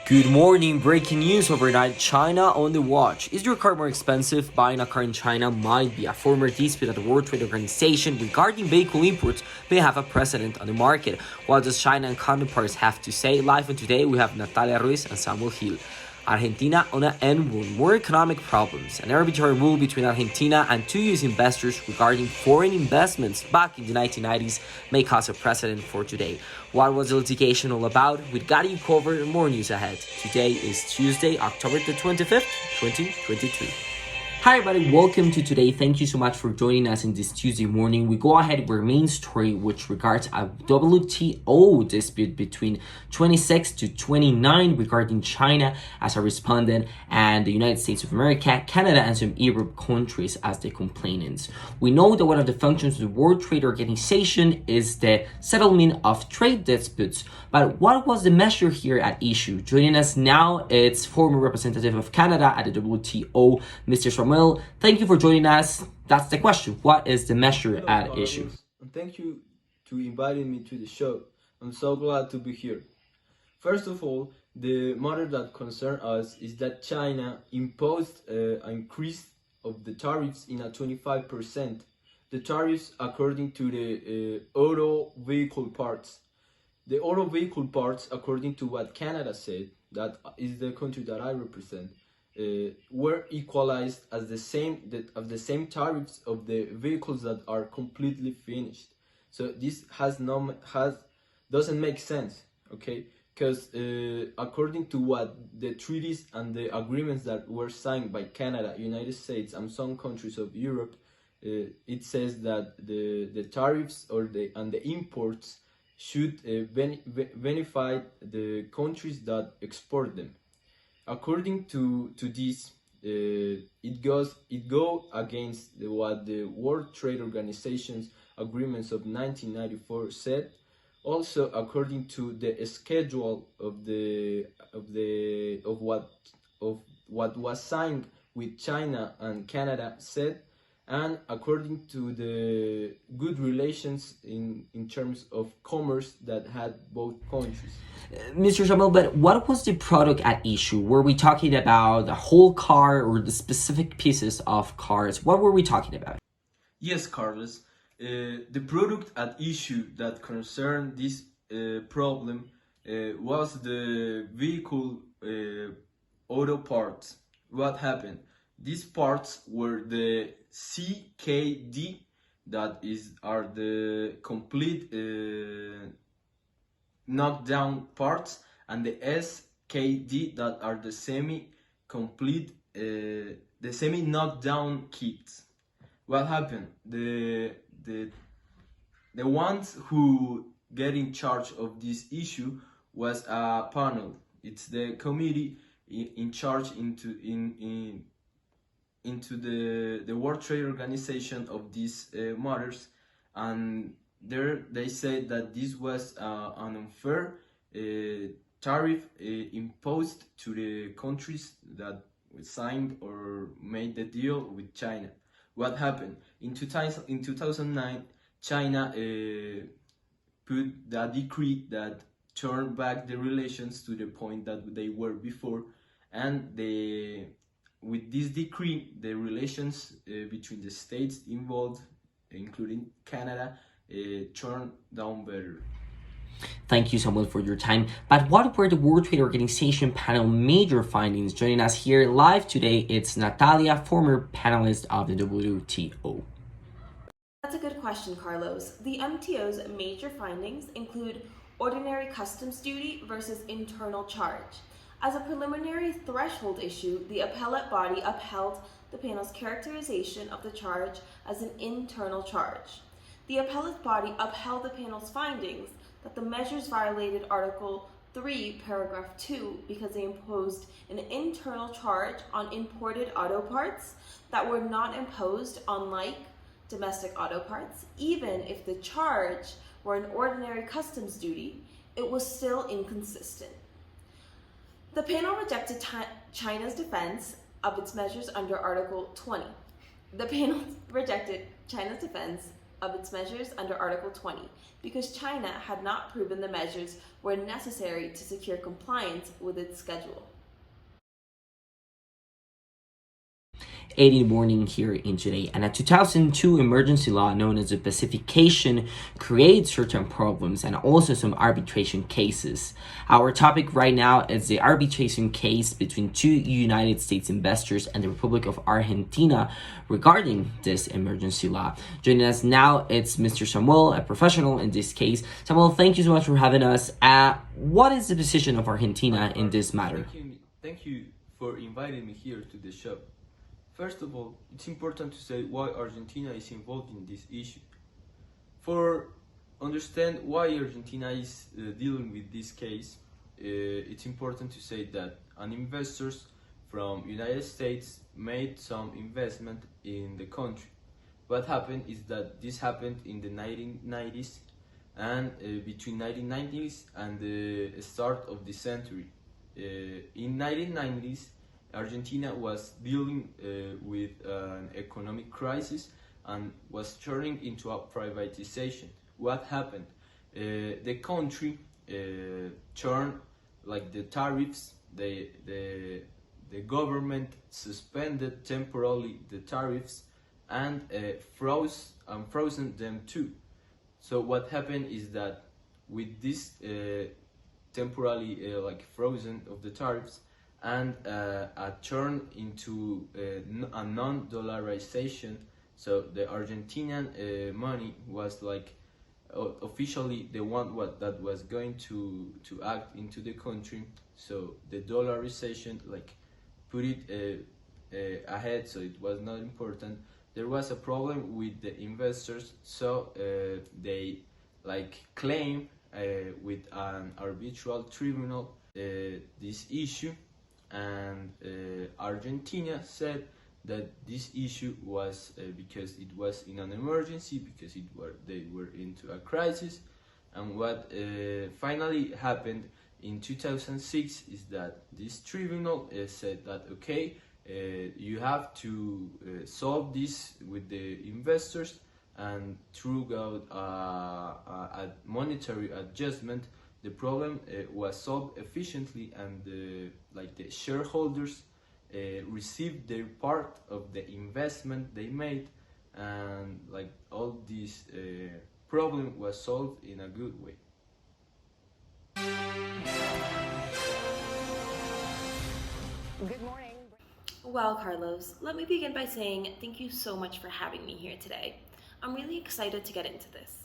Good morning, breaking news overnight. China on the watch. Is your car more expensive? Buying a car in China might be. A former dispute at the World Trade Organization regarding vehicle imports may have a precedent on the market. What does China and counterparts have to say? Live and today we have Natalia Ruiz and Samuel Hill. Argentina on an end wound, more economic problems. An arbitrary rule between Argentina and two US investors regarding foreign investments back in the 1990s may cause a precedent for today. What was the litigation all about? We got you covered and more news ahead. Today is Tuesday, October the 25th, 2023. Hi everybody, welcome to today. Thank you so much for joining us in this Tuesday morning. We go ahead with our main story, which regards a WTO dispute between 26 to 29 regarding China as a respondent and the United States of America, Canada, and some Europe countries as the complainants. We know that one of the functions of the World Trade Organization is the settlement of trade disputes, but what was the measure here at issue? Joining us now, it's former representative of Canada at the WTO, Mr. Samuel. Thank you for joining us. That's the question. What is the measure Hello, at Carlos, issue? and thank you to inviting me to the show. I'm so glad to be here. First of all, the matter that concerns us is that China imposed an increase of the tariffs in a 25%. The tariffs according to the auto vehicle parts. The auto vehicle parts, according to what Canada said, that is the country that I represent, were equalized as the same tariffs of the vehicles that are completely finished. So this doesn't make sense, okay? Because according to what the treaties and the agreements that were signed by Canada, United States, and some countries of Europe, it says that the tariffs and the imports should benefit the countries that export them. According to this, it go against what the World Trade Organization's agreements of 1994 said. Also, according to the schedule of what was signed with China and Canada said, and according to the good relations in terms of commerce that had both countries. Mr. Samuel, but what was the product at issue? Were we talking about the whole car or the specific pieces of cars? What were we talking about? Yes, Carlos. The product at issue that concerned this problem was the vehicle auto parts. What happened? These parts were the CKD, are the complete knockdown parts, and the SKD, that are the semi-complete, the semi-knockdown kits. What happened? The ones who get in charge of this issue was a panel. It's the committee in charge into the World Trade Organization of these matters, and there they said that this was an unfair tariff imposed to the countries that signed or made the deal with China. What happened? In 2009, China put the decree that turned back the relations to the point that they were before, and with this decree, the relations between the states involved, including Canada, turned down better. Thank you, Samuel, for your time. But what were the World Trade Organization panel major findings? Joining us here live today, it's Natalia, former panelist of the WTO. That's a good question, Carlos. The MTO's major findings include ordinary customs duty versus internal charge. As a preliminary threshold issue, the appellate body upheld the panel's characterization of the charge as an internal charge. The appellate body upheld the panel's findings that the measures violated Article 3, Paragraph 2 because they imposed an internal charge on imported auto parts that were not imposed on like domestic auto parts. Even if the charge were an ordinary customs duty, it was still inconsistent. The panel rejected China's defense of its measures under Article 20. The panel rejected China's defense of its measures under Article 20 because China had not proven the measures were necessary to secure compliance with its schedule. 8 in the morning here in today, and a 2002 emergency law known as the pacification creates certain problems and also some arbitration cases. Our topic right now is the arbitration case between two United States investors and the Republic of Argentina regarding this emergency law. Joining us now, it's Mr. Samuel, a professional in this case. Samuel, thank you so much for having us. What is the position of Argentina in this matter? Thank you for inviting me here to the show. First of all, it's important to say why Argentina is involved in this issue. For understand why Argentina is dealing with this case, it's important to say that an investors from United States made some investment in the country. What happened is that this happened in the 1990s and between 1990s and the start of the century. In 1990s, Argentina was dealing with an economic crisis and was turning into a privatization. What happened? The country turned like the tariffs. The government suspended temporarily the tariffs and frozen them too. So what happened is that with this temporarily frozen of the tariffs and a turn into a non-dollarization, so the Argentinian money was like officially the one that was going to act into the country. So the dollarization put it ahead, so it was not important. There was a problem with the investors, so they claim with an arbitral tribunal this issue, and Argentina said that this issue was because it was in an emergency, because they were into a crisis. And what finally happened in 2006 is that this tribunal said that okay, you have to solve this with the investors, and through a monetary adjustment the problem was solved efficiently, and the shareholders received their part of the investment they made, and all this problem was solved in a good way. Good morning. Well, Carlos, let me begin by saying thank you so much for having me here today. I'm really excited to get into this.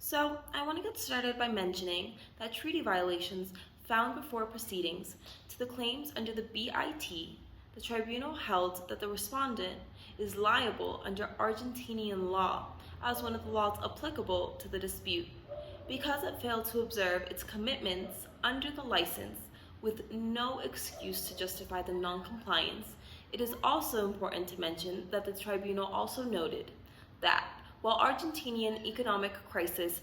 So, I want to get started by mentioning that treaty violations found before proceedings to the claims under the BIT, the tribunal held that the respondent is liable under Argentinian law as one of the laws applicable to the dispute because it failed to observe its commitments under the license with no excuse to justify the non-compliance. It is also important to mention that the tribunal also noted that while Argentinian economic crisis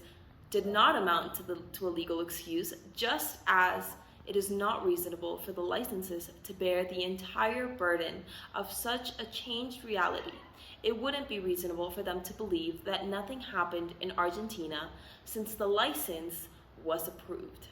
did not amount to a legal excuse, just as it is not reasonable for the licenses to bear the entire burden of such a changed reality, it wouldn't be reasonable for them to believe that nothing happened in Argentina since the license was approved.